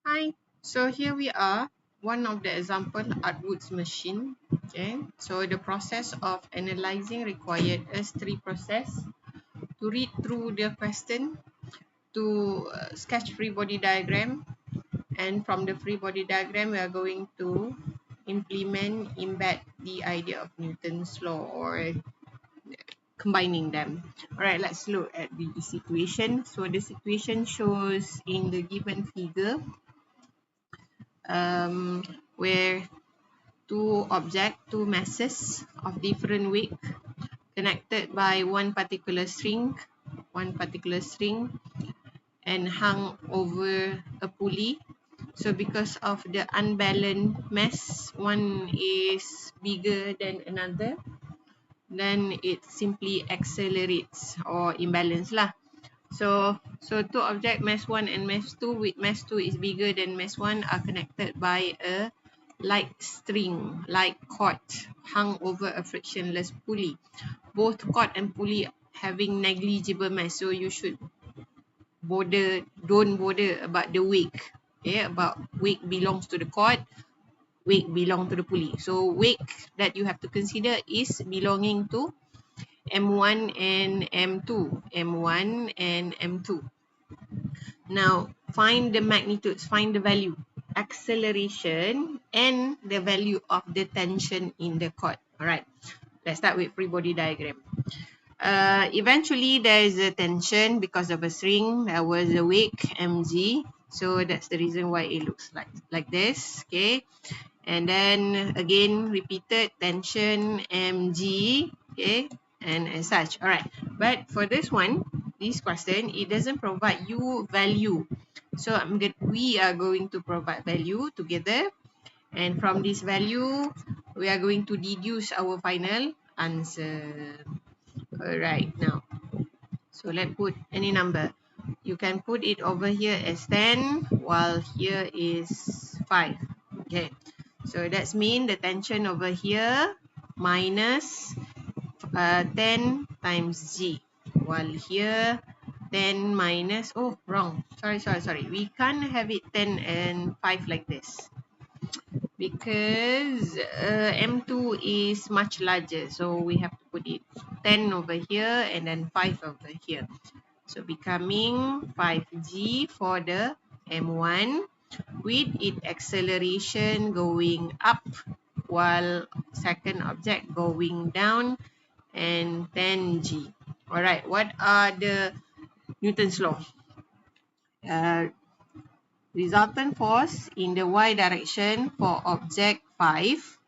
Hi, so here we are, one of the example Atwood's machine. Okay, so the process of analyzing required us three process: to read through the question, to sketch free body diagram, and from the free body diagram we are going to embed the idea of Newton's law or combining them. All right, let's look at the situation. So the situation shows in the given figure um, where two masses of different weight connected by one particular string and hung over a pulley. So because of the unbalanced mass, one is bigger than another, then it simply accelerates or imbalance lah. So two object mass 1 and mass 2 with mass 2 is bigger than mass 1 are connected by a light string, like cord, hung over a frictionless pulley. Both cord and pulley having negligible mass, so you should don't bother about the weight. Okay, about weight belongs to the cord, weight belong to the pulley. So weight that you have to consider is belonging to M1 and M2. M1 and M2. Now, find the magnitudes, find the value, acceleration, and the value of the tension in the cord. All right, let's start with free body diagram. Eventually, there is a tension because of a string. There was a weight, mg. So that's the reason why it looks like this. Okay, and then again repeated tension mg. Okay, and as such. All right, but for this one, this question, it doesn't provide you value. So we are going to provide value together, and from this value we are going to deduce our final answer. All right, now so let's put any number. You can put it over here as 10 while here is 5. Okay, so that's mean the tension over here minus 10 times G, while here 10 minus, oh wrong, sorry, we can't have it 10 and 5 like this because M2 is much larger, so we have to put it 10 over here and then 5 over here, so becoming 5G for the M1 with its acceleration going up while second object going down, and 10G. Alright, what are the Newton's law? Resultant force in the y direction for object 5.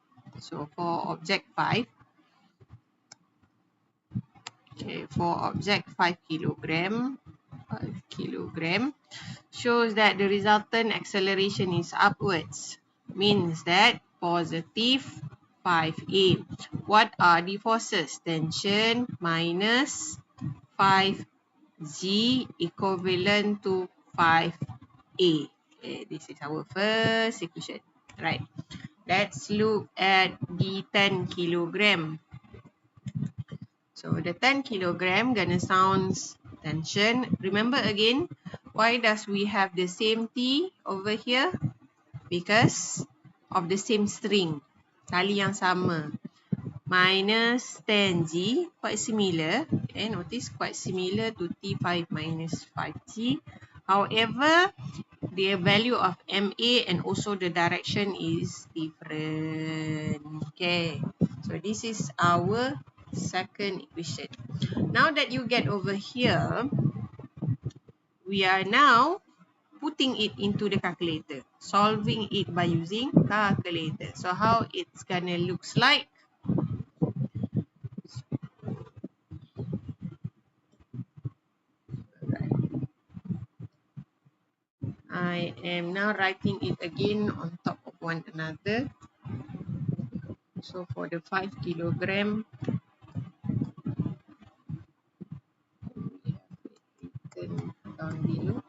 So for object 5, okay, for object 5 kilogram, shows that the resultant acceleration is upwards, means that positive 5a. What are the forces? Tension minus 5g equivalent to 5a. Okay, this is our first equation. Right. Let's look at the 10 kilogram. So the 10 kilogram gonna sounds tension. Remember again, why does we have the same T over here? Because of the same string. Tali yang sama. Minus 10G, quite similar. Okay, notice quite similar to T5 minus 5G. However, the value of MA and also the direction is different. Okay, so this is our second equation. Now that you get over here, we are now putting it into the calculator, solving it by using calculator. So how it's gonna looks like? I am now writing it again on top of one another. So for the 5 kilogram, we have it written down below.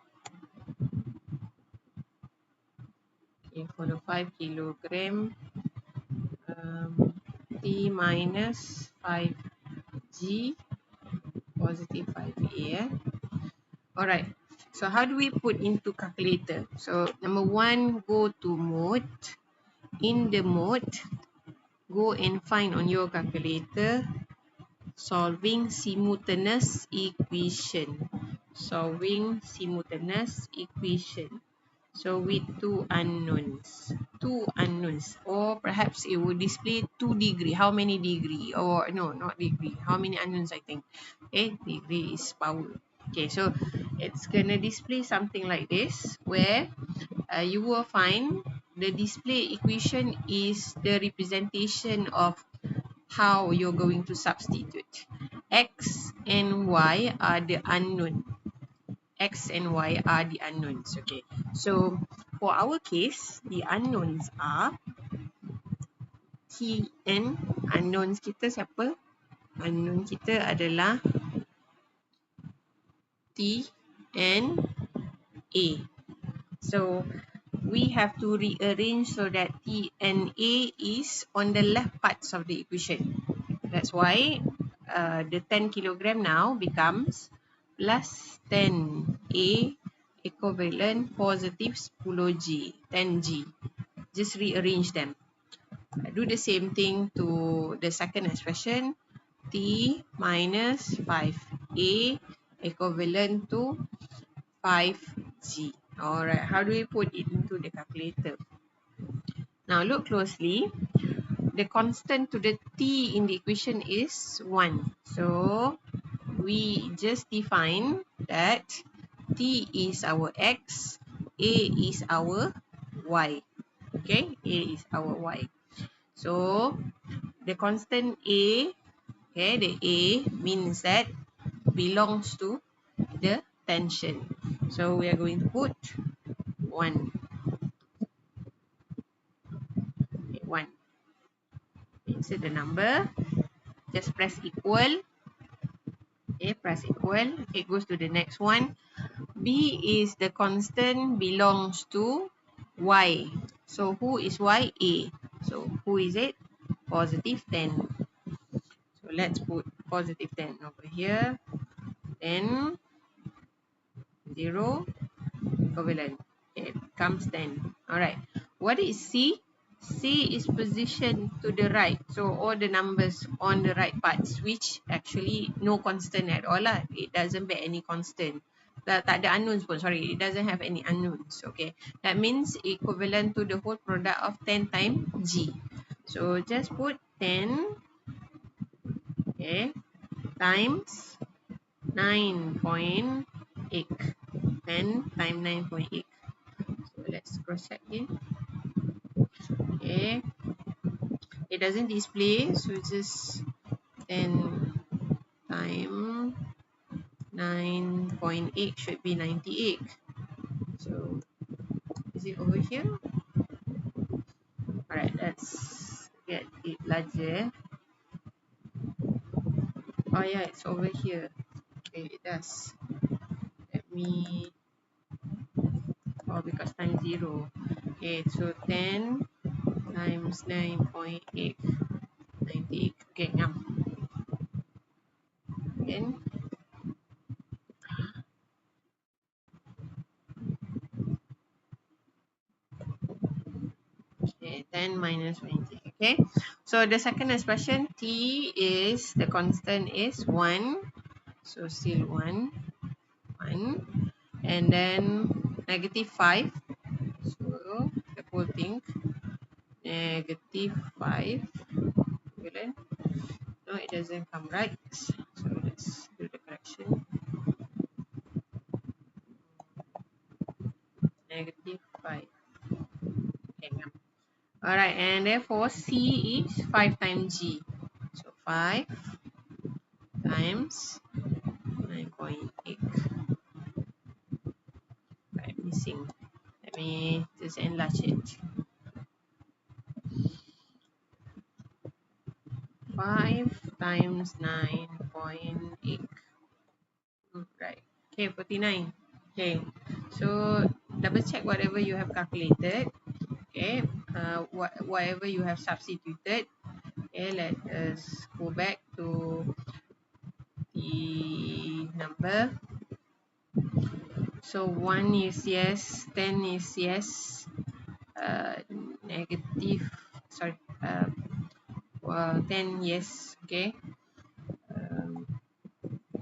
Okay, for the 5 kilogram, T minus 5G, positive 5A. Alright, So how do we put into calculator? So number one, go to mode. In the mode, go and find on your calculator solving simultaneous equation. Solving simultaneous equation. So with two unknowns. Two unknowns. Or perhaps it will display 2 degree. How many degree? Or no, not degree. How many unknowns I think. Okay, degree is power. Okay, so it's gonna display something like this where you will find the display equation is the representation of how you're going to substitute. X and Y are the unknown. X and Y are the unknowns. Okay, so for our case, the unknowns are T and unknowns kita siapa? Unknown kita adalah T and A. So we have to rearrange so that T and A is on the left parts of the equation. That's why the 10 kilogram now becomes plus 10A equivalent positive 10G, 10G. Just rearrange them. Do the same thing to the second expression. T minus 5A equivalent to 5G. Alright, how do we put it into the calculator? Now look closely. The constant to the T in the equation is 1. So we just define that T is our X, A is our Y. Okay, A is our Y. So the constant A, okay, the A means that belongs to the tension. So we are going to put 1. Okay, 1. Insert the number. Just press equal. Okay, press equal. It goes to the next one. B is the constant belongs to Y. So who is Y? A. So who is it? Positive 10. So let's put positive 10 over here. Then 0 equivalent. It becomes 10. Alright. What is C? C is position to the right. So all the numbers on the right parts, which actually no constant at all lah. It doesn't bear any constant. Tak ada unknowns pun. Sorry, it doesn't have any unknowns. Okay. That means equivalent to the whole product of 10 times G. So just put 10, okay, times 9.8. 10 times 9.8. So let's cross check here. Okay, it doesn't display, so just 10 times 9.8 should be 98. So is it over here? Alright, let's get it larger. Oh yeah, it's over here. Okay, it does. Let me, oh, because times 0. Okay, so 10 times 9.8, 98. Okay, ngam. Then okay, 10 minus 20. Okay, so the second expression, T is, the constant is 1. So still 1. 1. And then negative 5. So the whole thing, negative 5. No, it doesn't come right. So let's do the correction. Negative 5. Okay, alright, and therefore C is 5 times G. So 5 times 9.8. Right, missing. Let me just enlarge it. 5 times 9.8. Right. Okay, 49. Okay. So double check whatever you have calculated. Okay. Whatever you have substituted. Okay, let us go back to the number. So 1 is yes, 10 is yes, negative, sorry, 10 yes, okay. Um,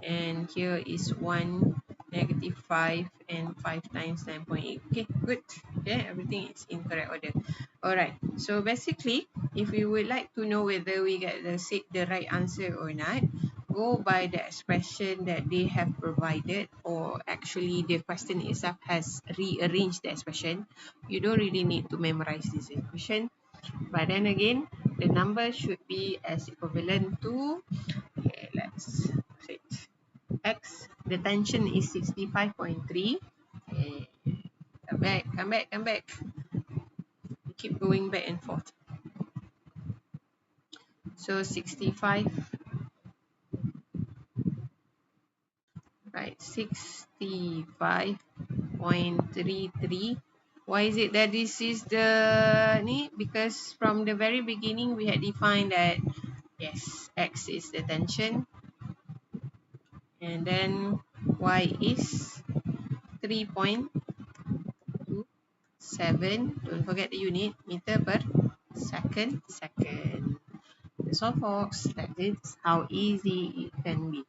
and here is 1, negative 5, and 5 times 9.8. Okay, good. Okay, everything is in correct order. Alright, so basically, if we would like to know whether we get the right answer or not, go by the expression that they have provided, or actually the question itself has rearranged the expression. You don't really need to memorize this expression, but then again, the number should be as equivalent to, okay, let's say X, the tension is 65.3. Okay. Come back, come back, come back. You keep going back and forth. So 65, right, 65.33. Why is it that this is the need? Because from the very beginning we had defined that, yes, X is the tension, and then Y is 3.27. Don't forget the unit, meter per second. That's all, folks. That is how easy it can be.